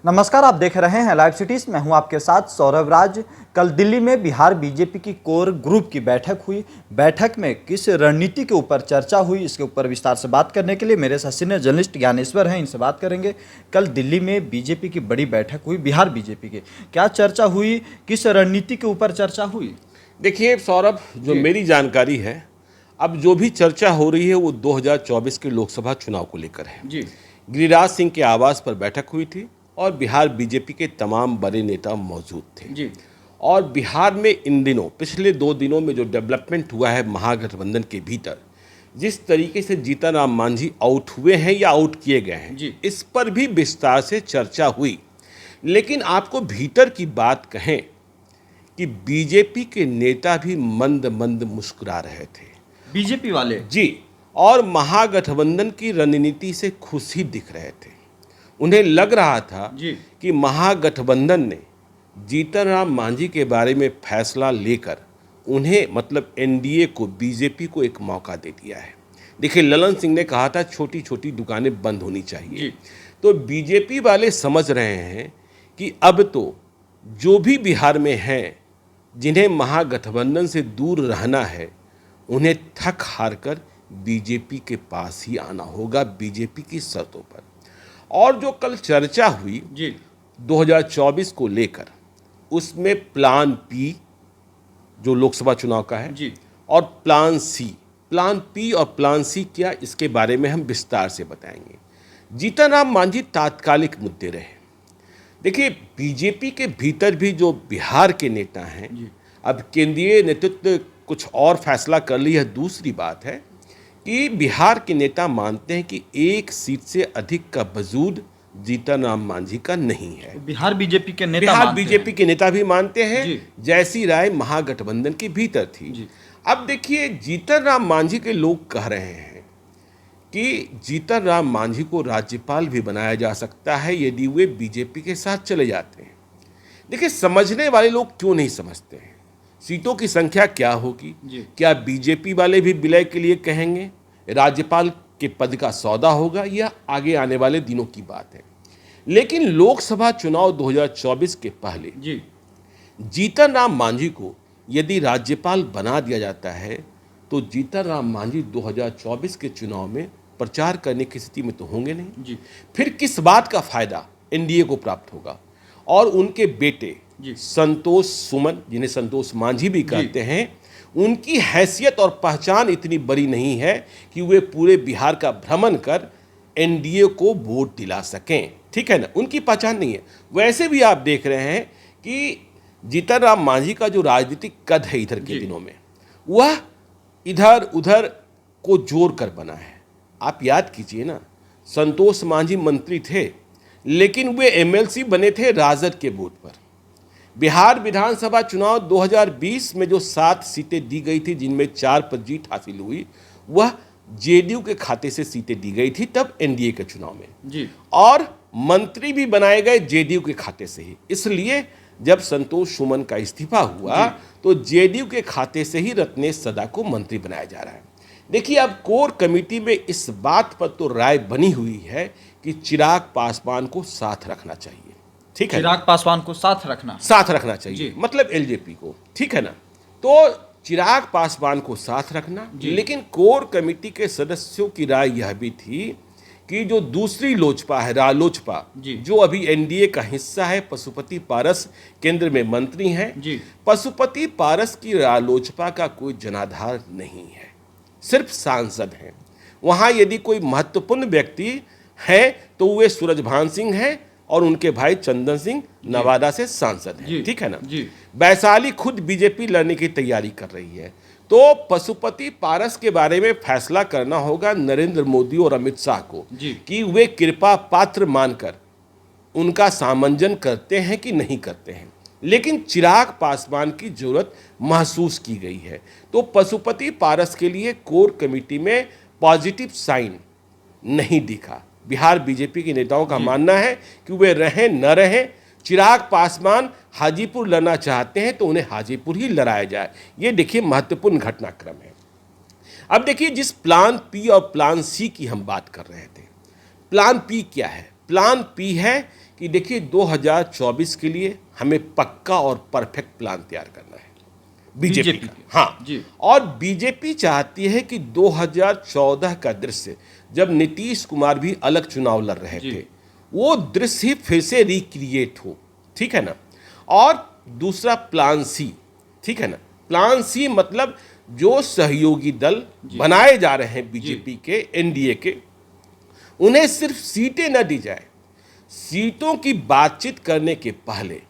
नमस्कार, आप देख रहे हैं लाइव सिटीज। मैं हूं आपके साथ सौरभ राज। कल दिल्ली में बिहार बीजेपी की कोर ग्रुप की बैठक हुई। बैठक में किस रणनीति के ऊपर चर्चा हुई, इसके ऊपर विस्तार से बात करने के लिए मेरे साथ सीनियर जर्नलिस्ट ज्ञानेश्वर हैं, इनसे बात करेंगे। कल दिल्ली में बीजेपी की बड़ी बैठक हुई, बिहार बीजेपी की क्या चर्चा हुई, किस रणनीति के ऊपर चर्चा हुई? देखिए सौरभ, जो मेरी जानकारी है, अब जो भी चर्चा हो रही है वो 2024 के लोकसभा चुनाव को लेकर है। जी, गिरिराज सिंह के आवास पर बैठक हुई थी और बिहार बीजेपी के तमाम बड़े नेता मौजूद थे। जी, और बिहार में इन दिनों, पिछले 2 दिनों में जो डेवलपमेंट हुआ है महागठबंधन के भीतर, जिस तरीके से जीतन राम मांझी आउट हुए हैं या आउट किए गए हैं, जी, इस पर भी विस्तार से चर्चा हुई। लेकिन आपको भीतर की बात कहें कि बीजेपी के नेता भी मंद मंद मुस्कुरा रहे थे, बीजेपी वाले। जी, और महागठबंधन की रणनीति से खुश ही दिख रहे थे। उन्हें लग रहा था जी, कि महागठबंधन ने जीतन राम मांझी के बारे में फैसला लेकर उन्हें, मतलब एनडीए को, बीजेपी को एक मौका दे दिया है। देखिए, ललन सिंह ने कहा था छोटी छोटी दुकानें बंद होनी चाहिए। जी, तो बीजेपी वाले समझ रहे हैं कि अब तो जो भी बिहार में हैं, जिन्हें महागठबंधन से दूर रहना है, उन्हें थक हार कर बीजेपी के पास ही आना होगा, बीजेपी की शर्तों पर। और जो कल चर्चा हुई जी, 2024 को लेकर, उसमें प्लान पी जो लोकसभा चुनाव का है, जी, और प्लान सी। प्लान पी और प्लान सी क्या, इसके बारे में हम विस्तार से बताएंगे। जीतन राम मांझी तात्कालिक मुद्दे रहे। देखिए, बीजेपी के भीतर भी जो बिहार के नेता हैं, जी, अब केंद्रीय नेतृत्व कुछ और फैसला कर ली है, दूसरी बात है कि बिहार के नेता मानते हैं कि एक सीट से अधिक का वजूद जीतन राम मांझी का नहीं है। बिहार बीजेपी के नेता बिहार मानते बीजेपी हैं। के नेता भी मानते हैं, जी, जैसी राय महागठबंधन के भीतर थी। जी, अब देखिए, जीतन राम मांझी के लोग कह रहे हैं कि जीतन राम मांझी को राज्यपाल भी बनाया जा सकता है यदि वे बीजेपी के साथ चले जाते हैं। देखिए, समझने वाले लोग क्यों नहीं समझते हैं? सीटों की संख्या क्या होगी? जी, क्या बीजेपी वाले भी विलय के लिए कहेंगे? राज्यपाल के पद का सौदा होगा, या आगे आने वाले दिनों की बात है। लेकिन लोकसभा चुनाव 2024 के पहले जी, जीतन राम मांझी को यदि राज्यपाल बना दिया जाता है, तो जीतन राम मांझी 2024 के चुनाव में प्रचार करने की स्थिति में तो होंगे नहीं। जी, फिर किस बात का फायदा एनडीए को प्राप्त होगा? और उनके बेटे जी, संतोष सुमन, जिन्हें संतोष मांझी भी कहते हैं, उनकी हैसियत और पहचान इतनी बड़ी नहीं है कि वे पूरे बिहार का भ्रमण कर एनडीए को वोट दिला सकें। ठीक है ना, उनकी पहचान नहीं है। वैसे भी आप देख रहे हैं कि जीतन राम मांझी का जो राजनीतिक कद है इधर के दिनों में, वह इधर उधर को जोड़ कर बना है। आप याद कीजिए ना, संतोष मांझी मंत्री थे, लेकिन वे एमएलसी बने थे राजद के वोट पर। बिहार विधानसभा चुनाव 2020 में जो 7 सीटें दी गई थी, जिनमें 4 पर जीत हासिल हुई, वह जेडीयू के खाते से सीटें दी गई थी तब एनडीए के चुनाव में। जी, और मंत्री भी बनाए गए जेडीयू के खाते से ही। इसलिए जब संतोष सुमन का इस्तीफा हुआ तो जेडीयू के खाते से ही रत्नेश सदा को मंत्री बनाया जा रहा है। देखिए, अब कोर कमेटी में इस बात पर तो राय बनी हुई है कि चिराग पासवान को साथ रखना चाहिए। ठीक है, चिराग पासवान को साथ रखना चाहिए, जी, मतलब एलजेपी को। ठीक है ना, तो चिराग पासवान को साथ रखना। लेकिन कोर कमेटी के सदस्यों की राय यह भी थी कि जो दूसरी लोजपा है, रालोजपा, जो अभी एनडीए का हिस्सा है, पशुपति पारस केंद्र में मंत्री हैं, पशुपति पारस की रालोजपा का कोई जनाधार नहीं है, सिर्फ सांसद हैं। वहाँ यदि कोई महत्वपूर्ण व्यक्ति है तो वे सूरजभान सिंह हैं, और उनके भाई चंदन सिंह नवादा से सांसद हैं। ठीक है ना। वैशाली खुद बीजेपी लड़ने की तैयारी कर रही है। तो पशुपति पारस के बारे में फैसला करना होगा नरेंद्र मोदी और अमित शाह को कि वे कृपा पात्र मानकर उनका सामंजन करते हैं कि नहीं करते हैं। लेकिन चिराग पासवान की जरूरत महसूस की गई है। तो पशुपति पारस के लिए कोर कमेटी में पॉजिटिव साइन नहीं दिखा। बिहार बीजेपी के नेताओं का मानना है कि वे रहें न रहें, चिराग पासवान हाजीपुर लड़ना चाहते हैं तो उन्हें हाजीपुर ही लड़ाया जाए। ये देखिए महत्वपूर्ण घटनाक्रम है। अब देखिए, जिस प्लान पी और प्लान सी की हम बात कर रहे थे, प्लान पी क्या है? प्लान पी है कि देखिए 2024 के लिए हमें पक्का और परफेक्ट प्लान तैयार करना है बीजेपी का। हाँ जी। और बीजेपी चाहती है कि 2014 का दृश्य जब नीतीश कुमार भी अलग चुनाव लड़ रहे थे, वो दृश्य ही फिर से रिक्रिएट हो, ठीक है ना। और दूसरा प्लान सी, ठीक है ना। प्लान सी मतलब जो सहयोगी दल बनाए जा रहे हैं बीजेपी के, एनडीए के, उन्हें सिर्फ सीटें न दी जाए, सीटों की बातचीत करने के पहले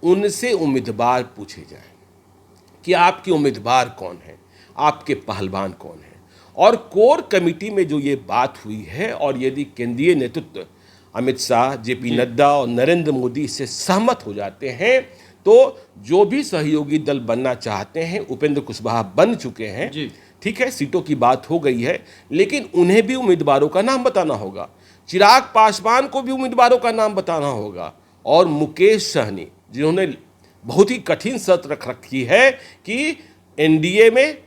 उनसे उम्मीदवार पूछे जाए कि आपके उम्मीदवार कौन है, आपके पहलवान कौन है। और कोर कमेटी में जो ये बात हुई है, और यदि केंद्रीय नेतृत्व अमित शाह, जेपी नड्डा और नरेंद्र मोदी इससे सहमत हो जाते हैं, तो जो भी सहयोगी दल बनना चाहते हैं, उपेंद्र कुशवाहा बन चुके हैं, ठीक है, सीटों की बात हो गई है, लेकिन उन्हें भी उम्मीदवारों का नाम बताना होगा। चिराग पासवान को भी उम्मीदवारों का नाम बताना होगा, और मुकेश सहनी जिन्होंने बहुत ही कठिन शर्त रख रखी है कि एनडीए में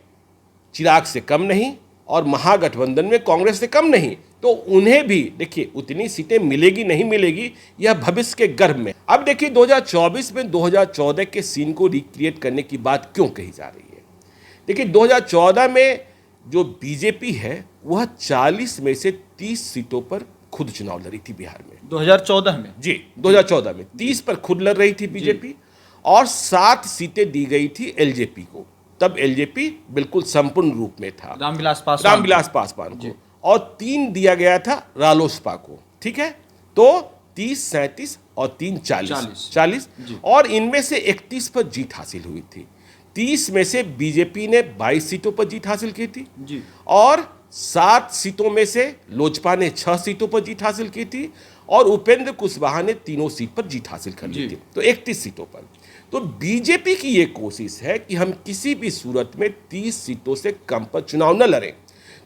चिराग से कम नहीं और महागठबंधन में कांग्रेस से कम नहीं, तो उन्हें भी देखिए उतनी सीटें मिलेगी नहीं मिलेगी यह भविष्य के गर्भ में। अब देखिए 2024 में 2014 के सीन को रिक्रिएट करने की बात क्यों कही जा रही है। देखिए 2014 में जो बीजेपी है वह 40 में से 30 सीटों पर खुद चुनाव लड़ी थी बिहार में। 2014 में? जी, 2014 में 30 पर खुद लड़ रही थी बीजेपी, और 7 सीटें दी गई थी एलजेपी को। तब एलजेपी बिल्कुल संपूर्ण रूप में था, रामविलास पासवान को, और 3 दिया गया था रालोसपा को, ठीक है। तो 30, 37 और 3 40, और इनमें से 31 पर जीत हासिल हुई थी। 30 में से बीजेपी ने 22 सीटों पर जीत हासिल की थी जी, और 7 सीटों में से लोजपा ने 6 सीटों पर जीत हासिल की थी, और उपेंद्र कुशवाहा ने 3 सीट पर जीत हासिल कर ली थी, तो 31 सीटों पर। तो बीजेपी की ये कोशिश है कि हम किसी भी सूरत में 30 सीटों से कम पर चुनाव न लड़ें।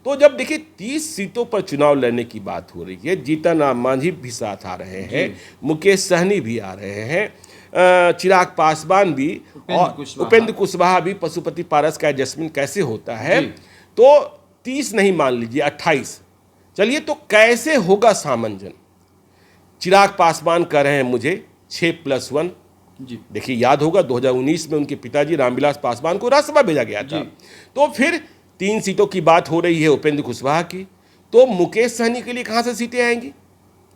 तो जब देखिए 30 सीटों पर चुनाव लड़ने की बात हो रही है, जीतन राम मांझी भी साथ आ रहे हैं, मुकेश सहनी भी आ रहे हैं, चिराग पासवान भी, और उपेंद्र कुशवाहा भी, पशुपति पारस का एडजस्टमेंट कैसे होता है, तो 30 नहीं मान लीजिए 28, चलिए, तो कैसे होगा सामंजन। चिराग पासवान कह रहे हैं मुझे 6+1। देखिए याद होगा 2019 में उनके पिताजी रामविलास पासवान को राज्यसभा भेजा गया था। तो फिर 3 सीटों की बात हो रही है उपेंद्र कुशवाहा की, तो मुकेश सहनी के लिए कहां से सीटें आएंगी,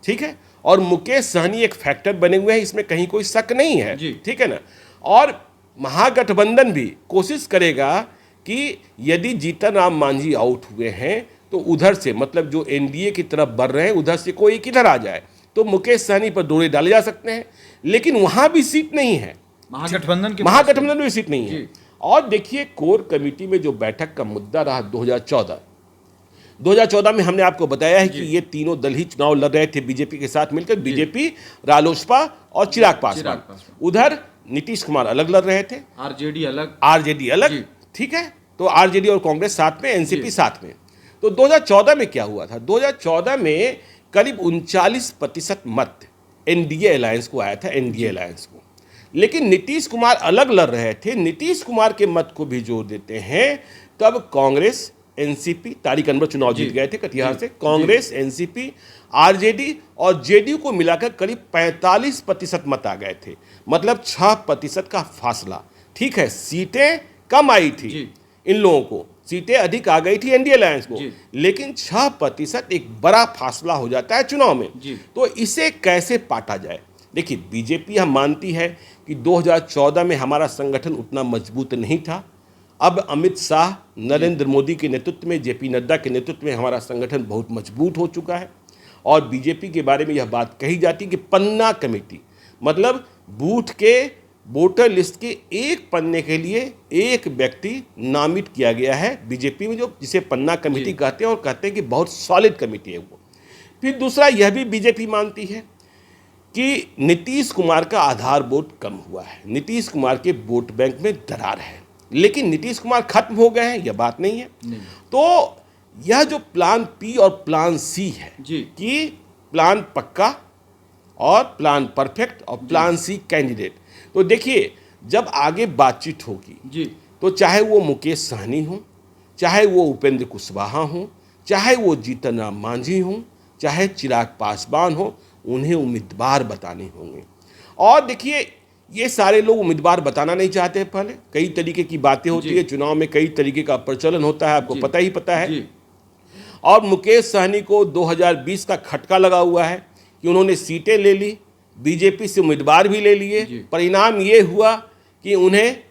ठीक है। और मुकेश सहनी एक फैक्टर बने हुए हैं, इसमें कहीं कोई शक नहीं है, ठीक है ना। और महागठबंधन भी कोशिश करेगा कि यदि जीतन राम मांझी आउट हुए हैं तो उधर से, मतलब जो एनडीए की तरफ बढ़ रहे हैं, उधर से कोई किधर आ जाए, तो मुकेश सहनी पर डोरे डाले जा सकते हैं, लेकिन वहां भी सीट नहीं है, महागठबंधन में सीट नहीं है। और देखिए कोर कमेटी में जो बैठक का मुद्दा रहा 2014 में हमने आपको बताया है कि ये तीनों दल ही चुनाव लड़ रहे थे बीजेपी के साथ मिलकर, बीजेपी, रालोसपा और चिराग पासवान। उधर नीतीश कुमार अलग लड़ रहे थे, आरजेडी अलग, ठीक है। तो आरजेडी और कांग्रेस साथ में, एनसीपी साथ में। तो 2014 में क्या हुआ था, 2014 में करीब 39% मत एनडीए अलायंस को आया था, एनडीए अलायंस को। लेकिन नीतीश कुमार अलग लड़ रहे थे, नीतीश कुमार के मत को भी जोड़ देते हैं, तब कांग्रेस, एनसीपी, तारिक अनवर चुनाव जीत गए थे कटिहार से, कांग्रेस, एनसीपी, आरजेडी और जेडीयू को मिलाकर करीब 45% मत आ गए थे, मतलब 6% का फासला, ठीक है। सीटें कम आई थी इन लोगों को, सीटें अधिक आ गई थी एनडीए अलायंस को, लेकिन 6% एक बड़ा फासला हो जाता है चुनाव में। तो इसे कैसे पाटा जाए। देखिए बीजेपी हम मानती है कि 2014 में हमारा संगठन उतना मजबूत नहीं था। अब अमित शाह, नरेंद्र मोदी के नेतृत्व में, जेपी नड्डा के नेतृत्व में हमारा संगठन बहुत मजबूत हो चुका है। और बीजेपी के बारे में यह बात कही जाती है कि पन्ना कमेटी, मतलब बूथ के वोटर लिस्ट के एक पन्ने के लिए एक व्यक्ति नामित किया गया है बीजेपी में, जो जिसे पन्ना कमेटी कहते हैं, और कहते हैं कि बहुत सॉलिड कमेटी है वो। फिर दूसरा यह भी बीजेपी मानती है कि नीतीश कुमार का आधार वोट कम हुआ है, नीतीश कुमार के वोट बैंक में दरार है, लेकिन नीतीश कुमार खत्म हो गए हैं, यह बात नहीं है। तो यह जो प्लान पी और प्लान सी है कि प्लान पक्का और प्लान परफेक्ट और प्लान सी कैंडिडेट, तो देखिए जब आगे बातचीत होगी तो चाहे वो मुकेश सहनी हो, चाहे वो उपेंद्र कुशवाहा हो, चाहे वो जीतन राम मांझी हो, चाहे चिराग पासवान हो, उन्हें उम्मीदवार बताने होंगे। और देखिए, ये सारे लोग उम्मीदवार बताना नहीं चाहते हैं। पहले कई तरीके की बातें होती है, चुनाव में कई तरीके का प्रचलन होता है, आपको पता है। और मुकेश सहनी को 2020 का खटका लगा हुआ है कि उन्होंने सीटें ले ली, बीजेपी से उम्मीदवार भी ले लिए, परिणाम ये हुआ कि उन्हें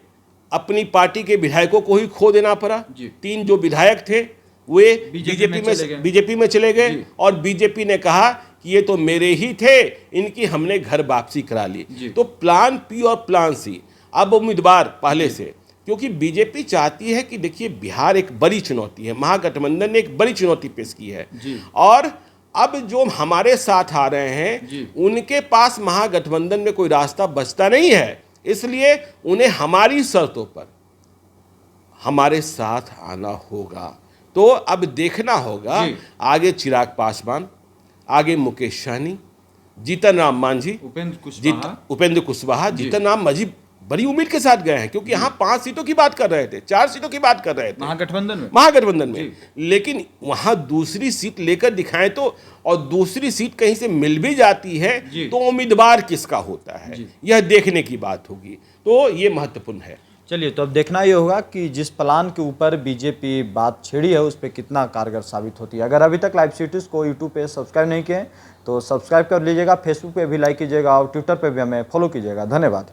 अपनी पार्टी के विधायकों को ही खो देना पड़ा। 3 जो विधायक थे वे बीजेपी में चले गए और बीजेपी ने कहा कि ये तो मेरे ही थे, इनकी हमने घर वापसी करा ली। तो प्लान पी और प्लान सी अब उम्मीदवार पहले से, क्योंकि बीजेपी चाहती है कि देखिए बिहार एक बड़ी चुनौती है, महागठबंधन ने एक बड़ी चुनौती पेश की है और अब जो हमारे साथ आ रहे हैं उनके पास महागठबंधन में कोई रास्ता बचता नहीं है, इसलिए उन्हें हमारी शर्तों पर हमारे साथ आना होगा। तो अब देखना होगा आगे चिराग पासवान, आगे मुकेश सहनी, जीतन राम मांझी, उपेंद्र कुशवाहा, जीतन राम मांझी बड़ी उम्मीद के साथ गए हैं क्योंकि यहाँ 5 सीटों की बात कर रहे थे, 4 सीटों की बात कर रहे थे महागठबंधन में, लेकिन वहां दूसरी सीट लेकर दिखाएं तो, और दूसरी सीट कहीं से मिल भी जाती है तो उम्मीदवार किसका होता है यह देखने की बात होगी। तो ये महत्वपूर्ण है। चलिए, तो अब देखना ये होगा कि जिस प्लान के ऊपर बीजेपी बात छेड़ी है उस पर कितना कारगर साबित होती है। अगर अभी तक लाइव सिटीज़ को यूट्यूब पे सब्सक्राइब नहीं किए तो सब्सक्राइब कर लीजिएगा, फेसबुक पे भी लाइक कीजिएगा और ट्विटर पे भी हमें फॉलो कीजिएगा। धन्यवाद।